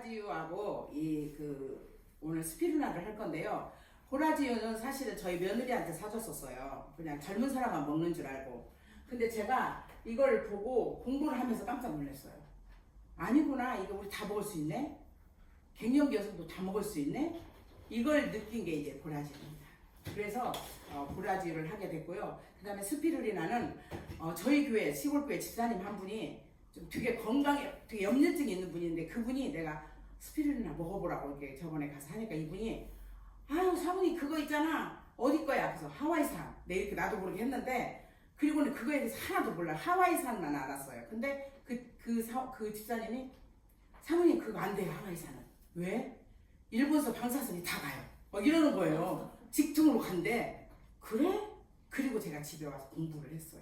보라지유하고 오늘 스피루나를 할 건데요. 보라지유는 사실은 저희 며느리한테 사줬었어요. 그냥 젊은 사람만 먹는 줄 알고. 근데 제가 이걸 보고 공부를 하면서 깜짝 놀랐어요. 아니구나, 이거 우리 다 먹을 수 있네? 갱년기 여성도 다 먹을 수 있네? 이걸 느낀 게 이제 보라지유입니다. 그래서 보라지유를 하게 됐고요. 그 다음에 스피루리나는 저희 교회, 시골교회 집사님 한 분이 좀 되게 건강에 되게 염려증이 있는 분인데, 그분이 내가 스피루리나 먹어보라고 이렇게 저번에 가서 하니까 이분이 아유 사모님 그거 있잖아 어디 거야? 그래서 하와이산. 네, 이렇게 나도 모르게 했는데, 그리고는 그거에 대해서 하나도 몰라요. 하와이산만 알았어요. 근데 그 집사님이 사모님 그거 안 돼요 하와이산은. 왜? 일본서 방사선이 다 가요. 막 이러는 거예요. 직통으로 간대. 그래? 그리고 제가 집에 와서 공부를 했어요.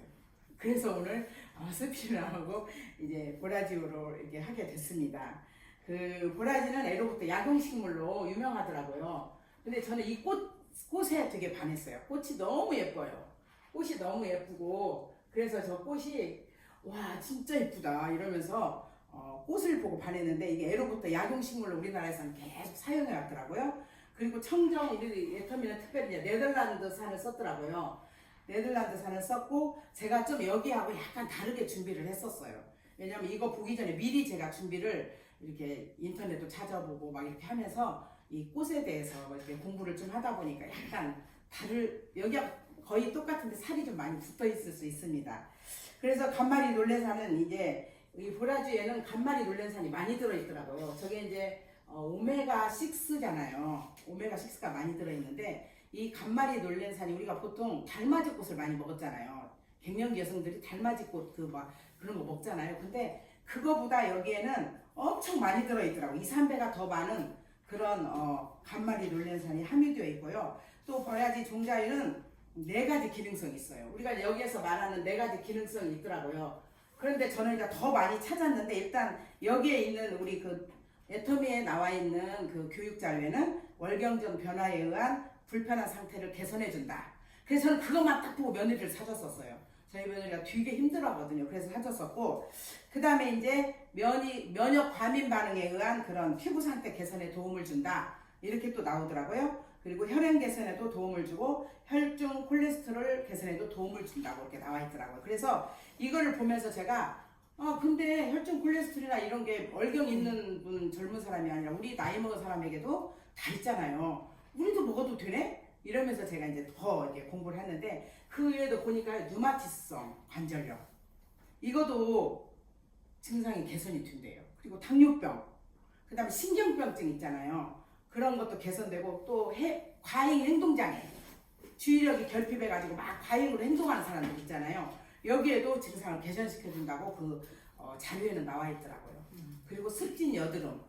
그래서 오늘 스피루나하고 이제 보라지유로 이렇게 하게 됐습니다. 그 보라지는 애로부터 약용식물로 유명하더라고요. 근데 저는 이 꽃에 되게 반했어요. 꽃이 너무 예뻐요. 꽃이 너무 예쁘고, 그래서 저 꽃이 와 진짜 예쁘다 이러면서 꽃을 보고 반했는데, 이게 애로부터 약용식물로 우리나라에서는 계속 사용해 왔더라고요. 그리고 청정 예터미는 특별히 이제 네덜란드산을 썼더라고요. 네덜란드산을 썼고, 제가 좀 여기하고 약간 다르게 준비를 했었어요. 왜냐면 이거 보기 전에 미리 제가 준비를 이렇게 인터넷도 찾아보고 막 이렇게 하면서 이 꽃에 대해서 이렇게 공부를 좀 하다 보니까 약간 여기가 거의 똑같은데 살이 좀 많이 붙어 있을 수 있습니다. 그래서 간마리 놀래산은 이제 이 보라지유에는 간마리 놀래산이 많이 들어있더라고요. 저게 이제 오메가6잖아요. 오메가6가 많이 들어있는데, 이 간마리 놀랜산이 우리가 보통 달맞이꽃을 많이 먹었잖아요. 갱년기 여성들이 달맞이꽃 그런 거 먹잖아요. 근데 그거보다 여기에는 엄청 많이 들어있더라고요. 2, 3배가 더 많은 그런 간마리 놀랜산이 함유되어 있고요. 또 보라지 종자에는 4가지 기능성이 있어요. 우리가 여기에서 말하는 4가지 기능성이 있더라고요. 그런데 저는 이제 더 많이 찾았는데, 일단 여기에 있는 우리 그 애터미에 나와 있는 그 교육 자료에는 월경전 변화에 의한 불편한 상태를 개선해준다. 그래서 저는 그것만 딱 보고 며느리를 사줬었어요. 저희 며느리가 되게 힘들어하거든요. 그래서 사줬었고, 그 다음에 이제 면역 과민 반응에 의한 그런 피부 상태 개선에 도움을 준다. 이렇게 또 나오더라고요. 그리고 혈행 개선에도 도움을 주고 혈중 콜레스테롤 개선에도 도움을 준다고 이렇게 나와 있더라고요. 그래서 이거를 보면서 제가 근데 혈중 콜레스테롤이나 이런 게 월경 있는 분 젊은 사람이 아니라 우리 나이 먹은 사람에게도 다 있잖아요. 우리도 먹어도 되네? 이러면서 제가 이제 더 이렇게 공부를 했는데, 그 외에도 보니까 류마티스성 관절염 이것도 증상이 개선이 된대요. 그리고 당뇨병, 그 다음에 신경병증 있잖아요. 그런 것도 개선되고, 또 과잉 행동장애, 주의력이 결핍해가지고 막 과잉으로 행동하는 사람들 있잖아요. 여기에도 증상을 개선시켜준다고 그 자료에는 나와 있더라고요. 그리고 습진 여드름,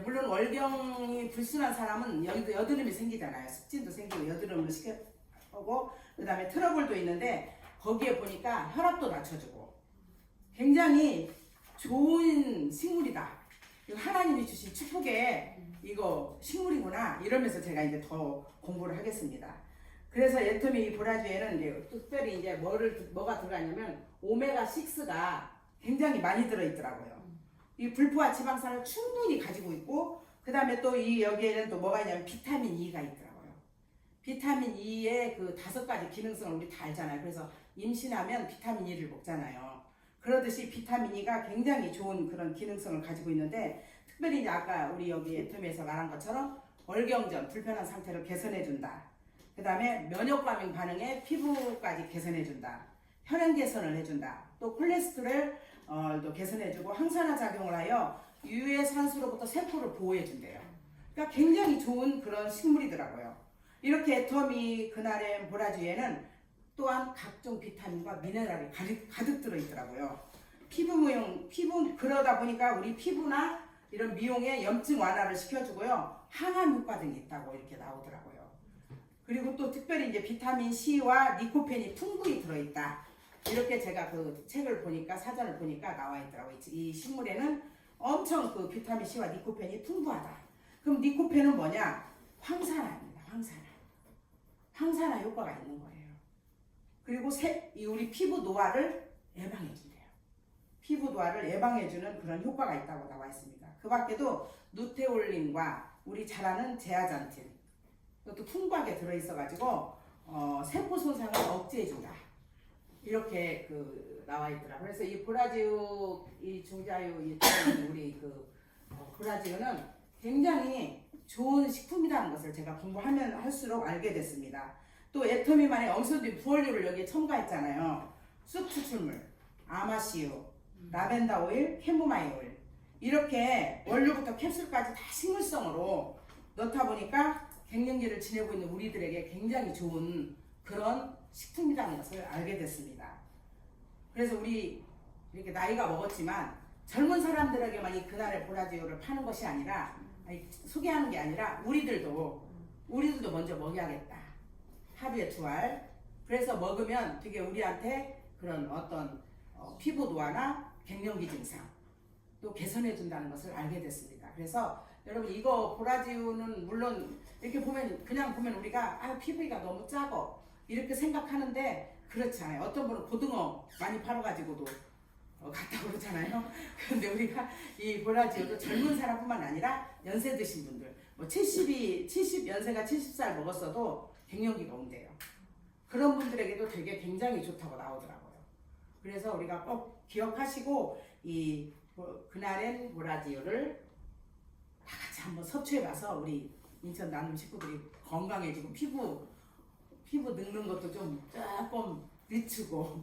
물론 월경이 불순한 사람은 여기도 여드름이 생기잖아요. 습진도 생기고 여드름을 시켜보고, 그 다음에 트러블도 있는데 거기에 보니까 혈압도 낮춰주고 굉장히 좋은 식물이다. 하나님이 주신 축복의 이거 식물이구나 이러면서 제가 이제 더 공부를 하겠습니다. 그래서 애터미 보라지유에는 이제 특별히 이제 뭐가 들어가냐면 오메가6가 굉장히 많이 들어있더라고요. 이 불포화 지방산을 충분히 가지고 있고, 그 다음에 또 여기에는 또 뭐가 있냐면 비타민 E가 있더라고요. 비타민 E의 그 5가지 기능성을 우리 다 알잖아요. 그래서 임신하면 비타민 E를 먹잖아요. 그러듯이 비타민 E가 굉장히 좋은 그런 기능성을 가지고 있는데, 특별히 이제 아까 우리 여기 애터미에서 말한 것처럼 월경전 불편한 상태를 개선해준다. 그 다음에 면역과민 반응에 피부까지 개선해준다. 혈행 개선을 해준다. 또 콜레스테롤 또 개선해주고 항산화 작용을 하여 유해 산소로부터 세포를 보호해준대요. 그러니까 굉장히 좋은 그런 식물이더라고요. 이렇게 애터미 그날의 보라지유에는 또한 각종 비타민과 미네랄이 가득 들어있더라고요. 피부 그러다 보니까 우리 피부나 이런 미용에 염증 완화를 시켜주고요. 항암 효과 등이 있다고 이렇게 나오더라고요. 그리고 또 특별히 이제 비타민 C와 니코펜이 풍부히 들어있다. 이렇게 제가 그 책을 보니까, 사전을 보니까 나와 있더라고요. 이 식물에는 엄청 그 비타민 C와 니코펜이 풍부하다. 그럼 니코펜은 뭐냐? 황산화입니다. 황산화 효과가 있는 거예요. 그리고 우리 피부 노화를 예방해 준대요. 피부 노화를 예방해주는 그런 효과가 있다고 나와 있습니다. 그 밖에도 누테올린과 우리 잘 아는 제아잔틴, 이것도 풍부하게 들어있어가지고 세포 손상을 억제해준다. 이렇게 나와 있더라. 그래서 이 보라지우, 이 중자유, 우리 보라지우는 굉장히 좋은 식품이라는 것을 제가 공부하면 할수록 알게 됐습니다. 또 애터미만의 엄선된 부원료를 여기에 첨가했잖아요. 쑥 추출물, 아마씨유, 라벤더 오일, 캐모마일 오일, 이렇게 원료부터 캡슐까지 다 식물성으로 넣다 보니까 갱년기를 지내고 있는 우리들에게 굉장히 좋은 그런 식품이라는 것을 알게 됐습니다. 그래서 우리 이렇게 나이가 먹었지만 젊은 사람들에게만 이 그날의 보라지오를 파는 것이 아니라, 소개하는 게 아니라 우리들도 먼저 먹여야겠다. 하루에 2알. 그래서 먹으면 되게 우리한테 그런 어떤 피부 노화나 갱년기 증상 또 개선해 준다는 것을 알게 됐습니다. 그래서 여러분, 이거 보라지우는 물론 이렇게 보면, 그냥 보면 우리가 피부가 너무 작어 이렇게 생각하는데 그렇지 않아요. 어떤 분은 고등어 많이 팔아가지고도 갔다 그러잖아요. 그런데 우리가 이 보라지우도 젊은 사람뿐만 아니라 연세 드신 분들, 뭐 70연세가 70살 먹었어도 갱년기가 온대요. 그런 분들에게도 되게 굉장히 좋다고 나오더라고요. 그래서 우리가 꼭 기억하시고 그날엔 보라지우를 다 같이 한번 섭취해봐서 우리 인천 나눔 식구들이 건강해지고 피부 늙는 것도 좀 조금 늦추고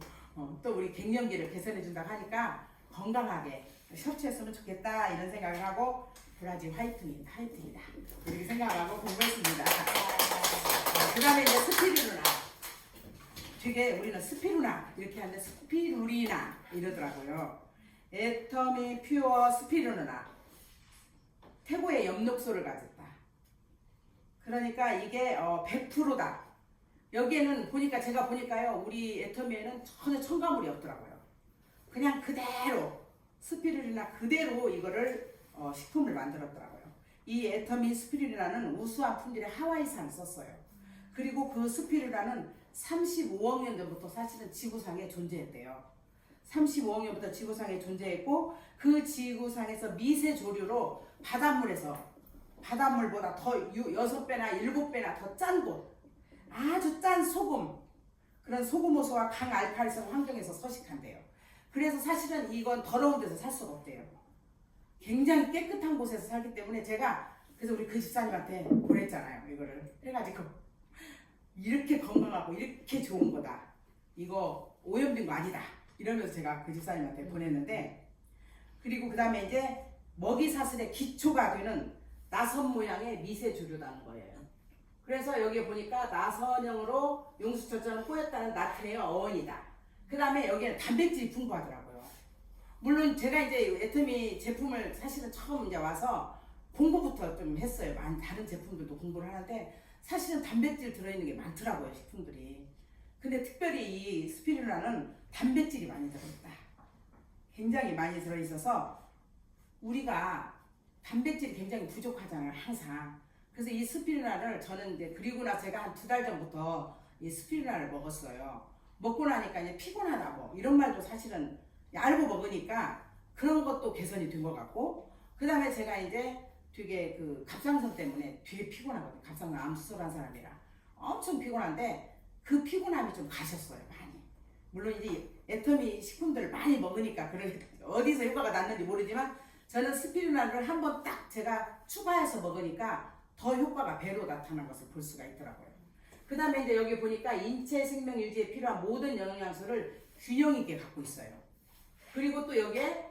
또 우리 갱년기를 개선해준다고 하니까 건강하게 섭취했으면 좋겠다, 이런 생각을 하고 보라지우 화이트입니다. 이렇게 생각하고 공부했습니다. 그 다음에 이제 스피루리나. 되게 우리는 스피루나 이렇게 하는데 스피루리나 이러더라고요. 애터미 퓨어 스피루리나. 태고의 엽록소를 가졌다. 그러니까 이게 100%다. 여기에는 제가 보니까요, 우리 애터미에는 전혀 첨가물이 없더라고요. 그냥 그대로 스피루리나 그대로 이거를 식품을 만들었더라고요. 이 애터미 스피루리나는 우수한 품질의 하와이산을 썼어요. 그리고 그 스피루리나는 35억 년 전부터 사실은 지구상에 존재했대요. 35억 년부터 지구상에 존재했고, 그 지구상에서 미세 조류로 바닷물보다 더 6배나 7배나 더 짠 곳, 아주 짠 소금, 그런 소금 호수와 강알칼리성 환경에서 서식한대요. 그래서 사실은 이건 더러운 데서 살 수가 없대요. 굉장히 깨끗한 곳에서 살기 때문에 그래서 우리 그 집사님한테 보냈잖아요. 이거를 해가지고 이렇게 건강하고 이렇게 좋은 거다, 이거 오염된 거 아니다, 이러면서 제가 그 집사님한테 보냈는데, 그리고 그 다음에 이제 먹이 사슬의 기초가 되는 나선 모양의 미세 조류라는 거예요. 그래서 여기 보니까 나선형으로 용수철처럼 꼬였다는 나트륨의 어원이다. 그 다음에 여기는 단백질이 풍부하더라고요. 물론 제가 이제 애터미 제품을 사실은 처음 이제 와서 공부부터 좀 했어요. 다른 제품들도 공부를 하는데 사실은 단백질 들어있는 게 많더라고요, 식품들이. 근데 특별히 이 스피루리나는 단백질이 많이 들어있다. 굉장히 많이 들어있어서 우리가 단백질이 굉장히 부족하잖아요, 항상. 그래서 이 스피루리나를 저는 이제, 그리고 나 제가 한 2달 전부터 이 스피루리나를 먹었어요. 먹고 나니까 이제 피곤하다고 이런 말도 사실은 알고 먹으니까 그런 것도 개선이 된 것 같고, 그 다음에 제가 이제 되게 갑상선 때문에 되게 피곤하거든요. 갑상선 암수술한 사람이라 엄청 피곤한데 그 피곤함이 좀 가셨어요, 많이. 물론 이제 애터미 식품들을 많이 먹으니까 어디서 효과가 났는지 모르지만 저는 스피루리나를 한번 딱 제가 추가해서 먹으니까 더 효과가 배로 나타난 것을 볼 수가 있더라고요. 그 다음에 이제 여기 보니까 인체 생명 유지에 필요한 모든 영양소를 균형 있게 갖고 있어요. 그리고 또 여기에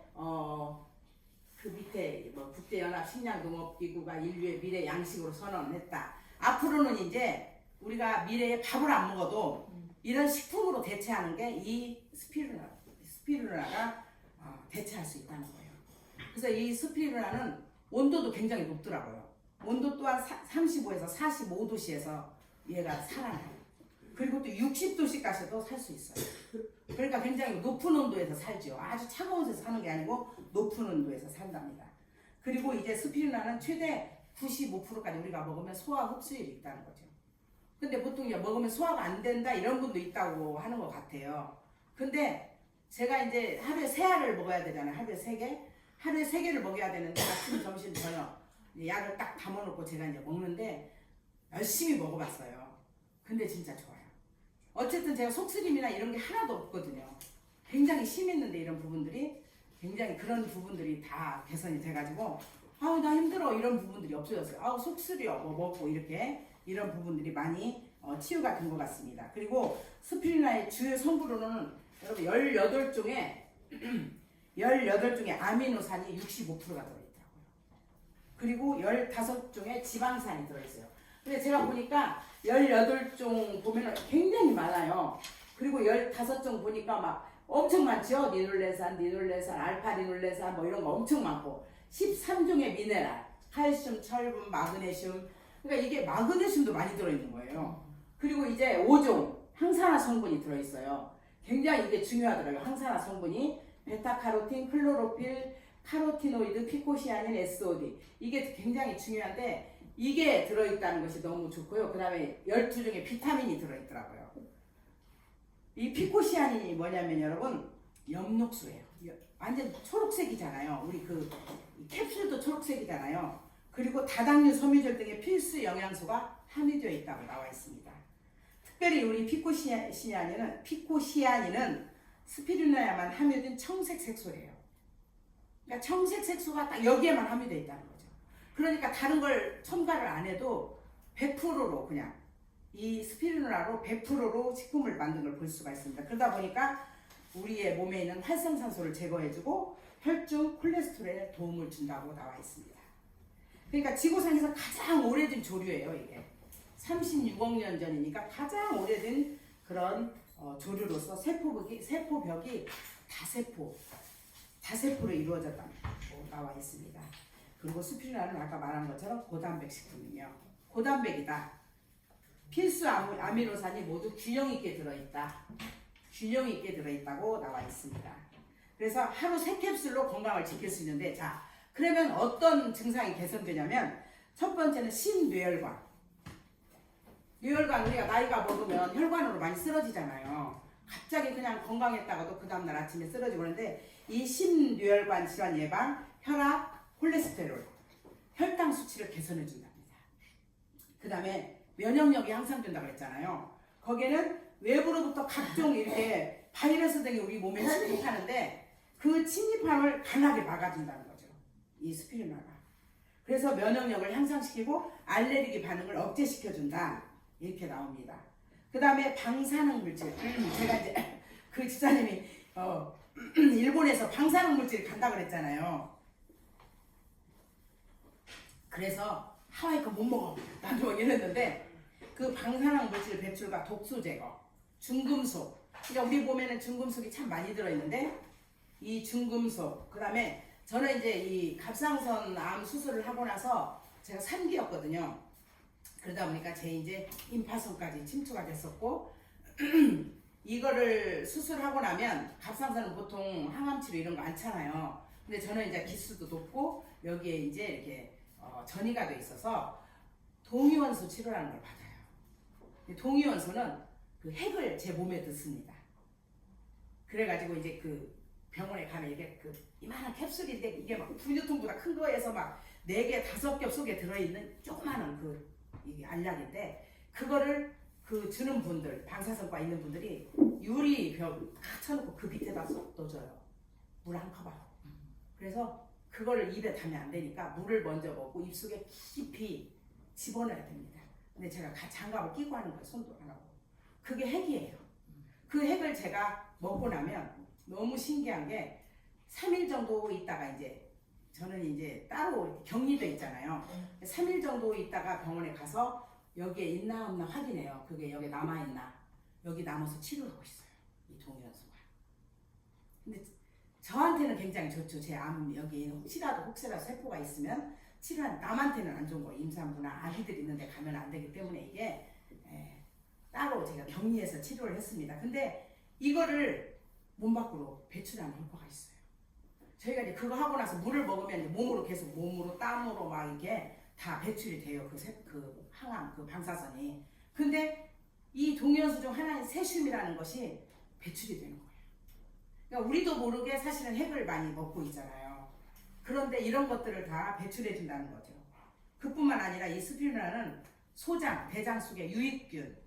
그 밑에 국제연합 식량농업기구가 인류의 미래 양식으로 선언했다. 앞으로는 이제 우리가 미래에 밥을 안 먹어도 이런 식품으로 대체하는 게 이 스피루리나가 대체할 수 있다는 거예요. 그래서 이 스피루리나는 온도도 굉장히 높더라고요. 온도 또한 35에서 45도씨에서 얘가 살아나요. 그리고 또 60도씨 가셔도 살 수 있어요. 그러니까 굉장히 높은 온도에서 살죠. 아주 차가운 데서 사는 게 아니고 높은 온도에서 산답니다. 그리고 이제 스피루리나는 최대 95%까지 우리가 먹으면 소화 흡수율이 있다는 거죠. 근데 보통 먹으면 소화가 안 된다 이런 분도 있다고 하는 것 같아요. 근데 제가 이제 하루에 3알을 먹어야 되잖아요. 하루에 3개. 하루에 3개를 먹여야 되는데 아침, 점심, 저녁 약을 딱 담아놓고 제가 이제 먹는데 열심히 먹어봤어요. 근데 진짜 좋아요. 어쨌든 제가 속쓰림이나 이런 게 하나도 없거든요. 굉장히 심했는데 이런 부분들이 굉장히 그런 부분들이 다 개선이 돼가지고 아우 나 힘들어 이런 부분들이 없어졌어요. 아우 속쓰려 뭐 먹고 이렇게 이런 부분들이 많이 치유가 된 것 같습니다. 그리고 스피루리나의 주요 성분으로는 여러분 18종에 18종의 아미노산이 65%가 들어있더라고요. 그리고 15종의 지방산이 들어있어요. 근데 제가 보니까 18종 보면 굉장히 많아요. 그리고 15종 보니까 막 엄청 많죠. 니놀레산, 알파리놀레산 뭐 이런 거 엄청 많고 13종의 미네랄, 칼슘, 철분, 마그네슘. 그러니까 이게 마그네슘도 많이 들어있는 거예요. 그리고 이제 5종 항산화 성분이 들어있어요. 굉장히 이게 중요하더라고요. 항산화 성분이 베타카로틴, 클로로필, 카로티노이드, 피코시아닌, SOD 이게 굉장히 중요한데 이게 들어있다는 것이 너무 좋고요. 그 다음에 12종의 비타민이 들어있더라고요. 이 피코시아닌이 뭐냐면 여러분 엽록소예요. 완전 초록색이잖아요. 우리 그 캡슐도 초록색이잖아요. 그리고 다당류, 섬유질 등의 필수 영양소가 함유되어 있다고 나와 있습니다. 특별히 우리 피코시아닌은 스피루리나에만 함유된 청색 색소래요. 그러니까 청색 색소가 딱 여기에만 함유되어 있다는 거죠. 그러니까 다른 걸 첨가를 안 해도 100%로 그냥 이 스피루리나로 100%로 식품을 만든 걸 볼 수가 있습니다. 그러다 보니까 우리의 몸에 있는 활성산소를 제거해주고 혈중 콜레스테롤에 도움을 준다고 나와 있습니다. 그러니까 지구상에서 가장 오래된 조류예요. 이게 36억 년 전이니까 가장 오래된 그런 조류로서 세포벽이 다세포로 이루어졌다고 나와 있습니다. 그리고 스피루리나는 아까 말한 것처럼 고단백 식품이며 고단백이다. 필수 아미노산이 모두 균형 있게 들어있다. 균형 있게 들어있다고 나와 있습니다. 그래서 하루 3캡슐로 건강을 지킬 수 있는데 자 그러면 어떤 증상이 개선되냐면 첫 번째는 심뇌혈관. 뇌혈관 우리가 나이가 먹으면 혈관으로 많이 쓰러지잖아요. 갑자기 그냥 건강했다가도 그 다음날 아침에 쓰러지고 그러는데 이 심뇌혈관 질환 예방, 혈압, 콜레스테롤, 혈당 수치를 개선해 준답니다. 그 다음에 면역력이 향상된다고 그랬잖아요. 거기에는 외부로부터 각종 이렇게 바이러스 등이 우리 몸에 침입하는데 그 침입함을 강하게 막아준다는 거죠. 이 스피루리나가. 그래서 면역력을 향상시키고 알레르기 반응을 억제시켜준다. 이렇게 나옵니다. 그 다음에 방사능 물질. 제가 이제 그 지사님이 일본에서 방사능 물질 간다 그랬잖아요. 그래서 하와이 거 못 먹어. 나도 이랬는데 그 방사능 물질 배출과 독소 제거, 중금속. 그러니까 우리 몸에는 중금속이 참 많이 들어있는데 이 중금속, 그 다음에 저는 이제 이 갑상선 암 수술을 하고 나서 제가 3기였거든요. 그러다 보니까 제 이제 임파선까지 침투가 됐었고 이거를 수술하고 나면 갑상선은 보통 항암치료 이런 거 않잖아요. 근데 저는 이제 기수도 높고 여기에 이제 이렇게 전이가 돼 있어서 동위원소 치료라는 걸 받아요. 동위원소는 그 핵을 제 몸에 넣습니다. 그래가지고 이제 그 병원에 가면 이게 그 이만한 캡슐인데 이게 막 분유통보다 큰 거에서 막 4개, 5겹 속에 들어있는 조그마한 그 이게 알약인데 그거를 그 주는 분들, 방사선과 있는 분들이 유리벽 탁 쳐놓고 그 밑에다 쏙 넣어줘요. 물 한 컵하고. 그래서 그거를 입에 담으면 안 되니까 물을 먼저 먹고 입속에 깊이 집어넣어야 됩니다. 근데 제가 장갑을 끼고 하는 거예요. 손도 안 하고. 그게 핵이에요. 그 핵을 제가 먹고 나면 너무 신기한 게 3일 정도 있다가 이제 저는 이제 따로 격리돼 있잖아요. 3일 정도 있다가 병원에 가서 여기에 있나 없나 확인해요. 그게 여기 남아있나. 여기 남아서 치료하고 있어요. 이 동위원소가. 근데 저한테는 굉장히 좋죠. 제 암 여기 혹시라도 세포가 있으면 치료한 남한테는 안 좋은 거예요. 임산부나 아기들 있는데 가면 안 되기 때문에 이게 따로 제가 격리해서 치료를 했습니다. 근데 이거를 몸 밖으로 배출하는 효과가 있어요. 저희가 이제 그거 하고 나서 물을 먹으면 이제 몸으로 계속 몸으로 땀으로 막 이게 다 배출이 돼요. 그 항암, 그 방사선이. 근데 이 동위원소 중 하나인 세슘이라는 것이 배출이 되는 거예요. 그러니까 우리도 모르게 사실은 핵을 많이 먹고 있잖아요. 그런데 이런 것들을 다 배출해 준다는 거죠. 그뿐만 아니라 이 스피루라는 소장, 대장 속의 유익균,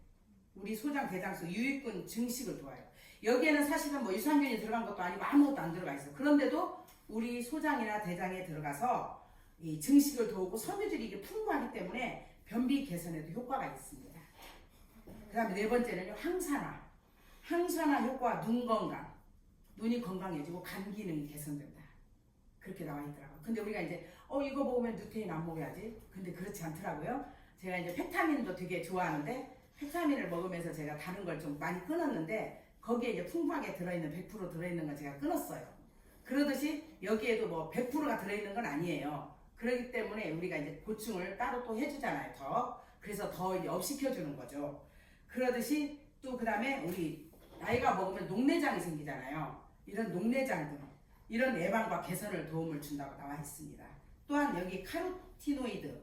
우리 소장, 대장 속 유익균 증식을 도와요. 여기에는 사실은 뭐 유산균이 들어간 것도 아니고 아무것도 안 들어가 있어요. 그런데도 우리 소장이나 대장에 들어가서 이 증식을 도우고 섬유질이 이게 풍부하기 때문에 변비 개선에도 효과가 있습니다. 그 다음에 네 번째는요, 항산화. 항산화 효과, 눈 건강. 눈이 건강해지고 간 기능이 개선된다. 그렇게 나와 있더라고요. 근데 우리가 이제 이거 먹으면 루테인 안 먹어야지. 근데 그렇지 않더라고요. 제가 이제 페타민도 되게 좋아하는데 페타민을 먹으면서 제가 다른 걸 좀 많이 끊었는데 거기에 이제 풍부하게 들어있는 100% 들어있는 건 제가 끊었어요. 그러듯이 여기에도 뭐 100%가 들어있는 건 아니에요. 그렇기 때문에 우리가 이제 보충을 따로 또 해주잖아요. 더. 그래서 더 이제 업시켜주는 거죠. 그러듯이 또 그 다음에 우리 나이가 먹으면 녹내장이 생기잖아요. 이런 녹내장들, 이런 예방과 개선을 도움을 준다고 나와 있습니다. 또한 여기 카로티노이드,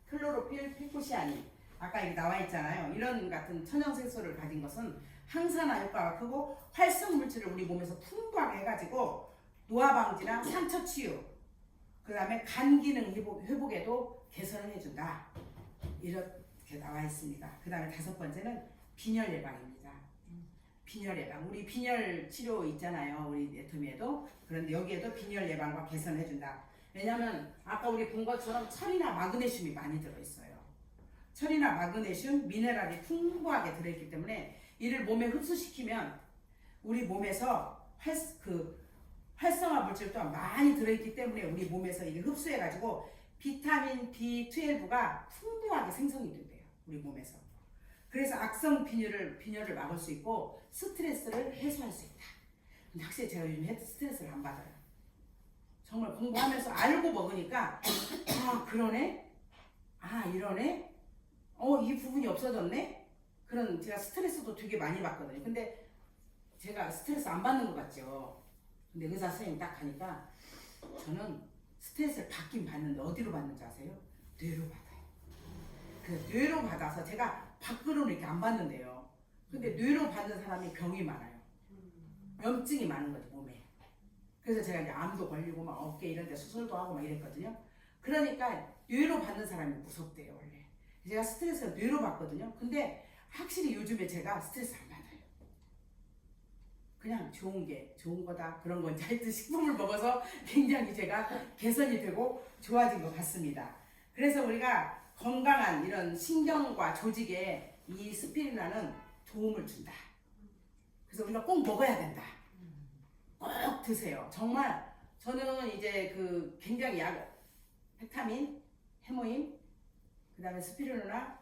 클로로필 페코시아닌, 아까 여기 나와 있잖아요. 이런 같은 천연색소를 가진 것은 항산화 효과가 크고 활성 물질을 우리 몸에서 풍부하게 해가지고 노화 방지나 상처 치유, 그 다음에 간 기능 회복에도 개선을 해준다. 이렇게 나와 있습니다. 그 다음에 다섯 번째는 빈혈 예방입니다. 빈혈 예방. 우리 빈혈 치료 있잖아요. 우리 애터미에도. 그런데 여기에도 빈혈 예방과 개선해준다. 왜냐하면 아까 우리 본 것처럼 철이나 마그네슘이 많이 들어있어요. 철이나 마그네슘, 미네랄이 풍부하게 들어있기 때문에 이를 몸에 흡수시키면 우리 몸에서 활성화 물질 또한 많이 들어있기 때문에 우리 몸에서 이게 흡수해가지고 비타민 B12가 풍부하게 생성이 된대요. 우리 몸에서. 그래서 악성 빈혈을 막을 수 있고 스트레스를 해소할 수 있다. 근데 확실히 제가 요즘 스트레스를 안 받아요. 정말 공부하면서 알고 먹으니까 그러네? 이러네? 이 부분이 없어졌네? 그런 제가 스트레스도 되게 많이 받거든요. 근데 제가 스트레스 안 받는 것 같죠? 근데 의사 선생님 딱 하니까 저는 스트레스를 받긴 받는데 어디로 받는지 아세요? 뇌로 받아요. 그래서 뇌로 받아서 제가 밖으로는 이렇게 안 받는데요. 근데 뇌로 받는 사람이 병이 많아요. 염증이 많은 거지 몸에. 그래서 제가 이제 암도 걸리고 막 어깨 이런 데 수술도 하고 막 이랬거든요. 그러니까 뇌로 받는 사람이 무섭대요 원래. 제가 스트레스를 뇌로 받거든요. 근데 확실히 요즘에 제가 스트레스 안 받아요. 그냥 좋은 거다 그런 건지 하여튼 식품을 먹어서 굉장히 제가 개선이 되고 좋아진 것 같습니다. 그래서 우리가 건강한 이런 신경과 조직에 이 스피루라는 도움을 준다. 그래서 우리가 꼭 먹어야 된다. 꼭 드세요. 정말 저는 이제 굉장히 비타민, 해모임, 그 다음에 스피루나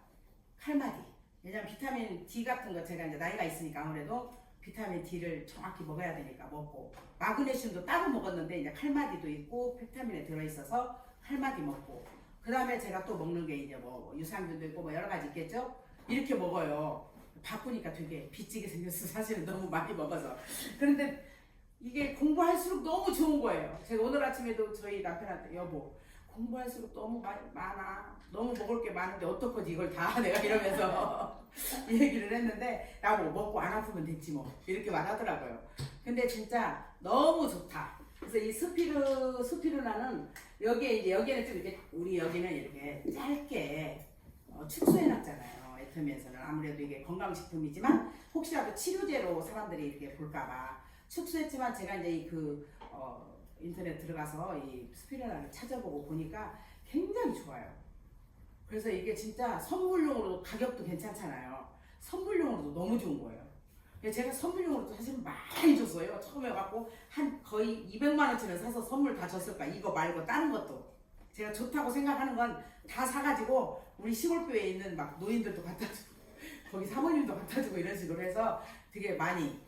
칼마디. 왜냐면 비타민 D 같은 거 제가 이제 나이가 있으니까 아무래도 비타민 D를 정확히 먹어야 되니까 먹고, 마그네슘도 따로 먹었는데 이제 칼마디도 있고 비타민에 들어있어서 칼마디 먹고, 그 다음에 제가 또 먹는 게 이제 뭐 유산균도 있고 뭐 여러 가지 있겠죠? 이렇게 먹어요. 바쁘니까 되게 비찌게 생겼어. 사실은 너무 많이 먹어서. 그런데 이게 공부할수록 너무 좋은 거예요. 제가 오늘 아침에도 저희 남편한테 여보 공부할수록 너무 많아. 너무 먹을 게 많은데 어떡하지 이걸 다 내가 이러면서 얘기를 했는데 나 뭐 먹고 안 아프면 됐지 뭐 이렇게 말하더라고요. 근데 진짜 너무 좋다. 그래서 이 스피루라는 여기에는 좀 이렇게 우리 여기는 이렇게 짧게 축소해놨잖아요. 애터미에서는 아무래도 이게 건강식품이지만 혹시라도 치료제로 사람들이 이렇게 볼까봐 축소했지만 제가 이제 인터넷 들어가서 이 스피루라를 찾아보고 보니까 굉장히 좋아요. 그래서 이게 진짜 선물용으로도 가격도 괜찮잖아요. 선물용으로도 너무 좋은 거예요. 제가 선물용으로도 사실 많이 줬어요. 처음에 갖고 한 거의 200만 원치를 사서 선물 다 줬을까. 이거 말고 다른 것도 제가 좋다고 생각하는 건 다 사가지고 우리 시골교회에 있는 막 노인들도 갖다 주고 거기 사모님도 갖다 주고 이런 식으로 해서 되게 많이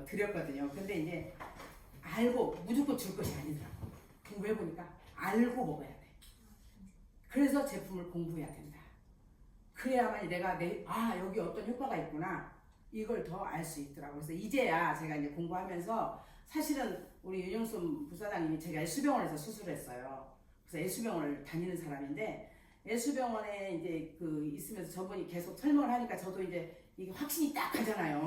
드렸거든요. 근데 이제 알고 무조건 줄 것이 아니더라고. 공부해보니까 알고 먹어야 돼. 그래서 제품을 공부해야 된다. 그래야만 내가 여기 어떤 효과가 있구나 이걸 더 알 수 있더라고요. 그래서 이제야 제가 이제 공부하면서 사실은 우리 윤영순 부사장님이 제가 S병원에서 수술했어요. 그래서 S병원을 다니는 사람인데 S병원에 이제 있으면서 저분이 계속 설명을 하니까 저도 이제 이게 확신이 딱 가잖아요.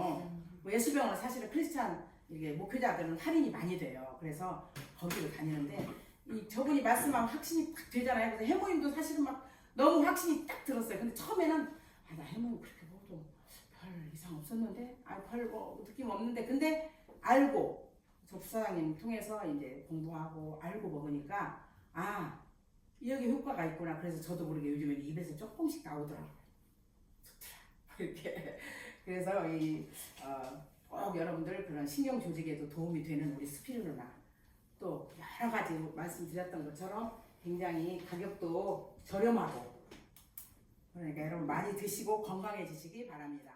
뭐 S병원은 사실은 크리스찬 이게 목표자들은 할인이 많이 돼요. 그래서 거기를 다니는데 저분이 말씀하면 확신이 딱 되잖아요. 그래서 해모임도 사실은 막 너무 확신이 딱 들었어요. 근데 처음에는 나 해모임 그렇게 먹어도 별 이상 없었는데 별뭐 느낌 없는데 근데 알고 저 부사장님 통해서 이제 공부하고 알고 먹으니까 여기 효과가 있구나. 그래서 저도 모르게 요즘에는 입에서 조금씩 나오더라고요. 좋더라. 이렇게. 그래서 꼭 여러분들 그런 신경 조직에도 도움이 되는 우리 스피루나 또 여러 가지 말씀드렸던 것처럼 굉장히 가격도 저렴하고 그러니까 여러분 많이 드시고 건강해지시기 바랍니다.